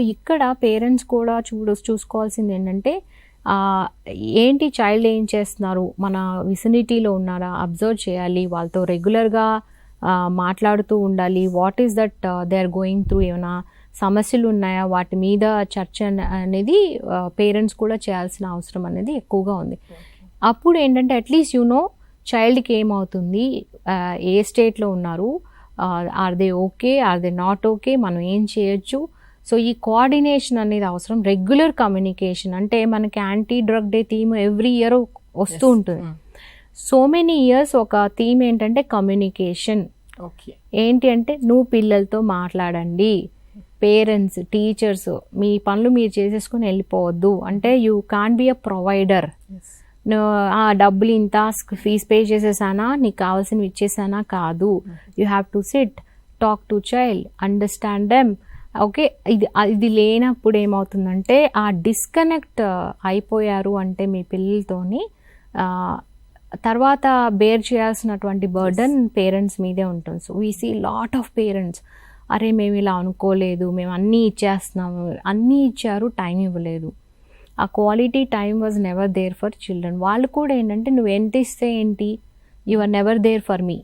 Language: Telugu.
ఇక్కడ పేరెంట్స్ కూడా చూసుకోవాల్సింది ఏంటంటే ఏంటి చైల్డ్ ఏం చేస్తున్నారు, మన విసినిటీలో ఉన్నారా అబ్జర్వ్ చేయాలి, వాళ్ళతో రెగ్యులర్గా మాట్లాడుతూ ఉండాలి. What is that they are going through, ఏమైనా సమస్యలు ఉన్నాయా వాటి మీద చర్చ అనేది పేరెంట్స్ కూడా చేయాల్సిన అవసరం అనేది ఎక్కువగా ఉంది. అప్పుడు ఏంటంటే అట్లీస్ట్ చైల్డ్కి ఏమవుతుంది, ఏ స్టేట్లో ఉన్నారు, are they okay, are they not okay, మనం ఏం చేయొచ్చు. సో ఈ కోఆర్డినేషన్ అనేది అవసరం. రెగ్యులర్ కమ్యూనికేషన్ అంటే మనకి anti drug day theme every year వస్తూ ఉంటుంది. సో మెనీ ఇయర్స్ ఒక థీమ్ ఏంటంటే కమ్యూనికేషన్. ఏంటి అంటే నువ్వు పిల్లలతో మాట్లాడండి, పేరెంట్స్ టీచర్స్ మీ పనులు మీరు చేసేసుకొని వెళ్ళిపోవద్దు. అంటే you can't be a provider. డబ్బులు ఇంత ఫీజ్ పే చేసేసానా, నీకు కావాల్సినవి ఇచ్చేసానా, కాదు. You have to SIT, talk to child, understand them. Okay, ఇది లేనప్పుడు ఏమవుతుందంటే ఆ డిస్కనెక్ట్ అయిపోయారు అంటే మీ పిల్లలతోని తర్వాత బేర్ చేయాల్సినటువంటి బర్డన్ పేరెంట్స్ మీదే ఉంటుంది. So we see lot of parents, అరే మేము ఇలా అనుకోలేదు, మేము అన్నీ ఇచ్చేస్తున్నాము, అన్నీ ఇచ్చారు, టైం ఇవ్వలేదు. ఆ quality time was never there for children. వాళ్ళు కూడా ఏంటంటే నువ్వు ఎంత ఇస్తే ఏంటి, you are never there for me.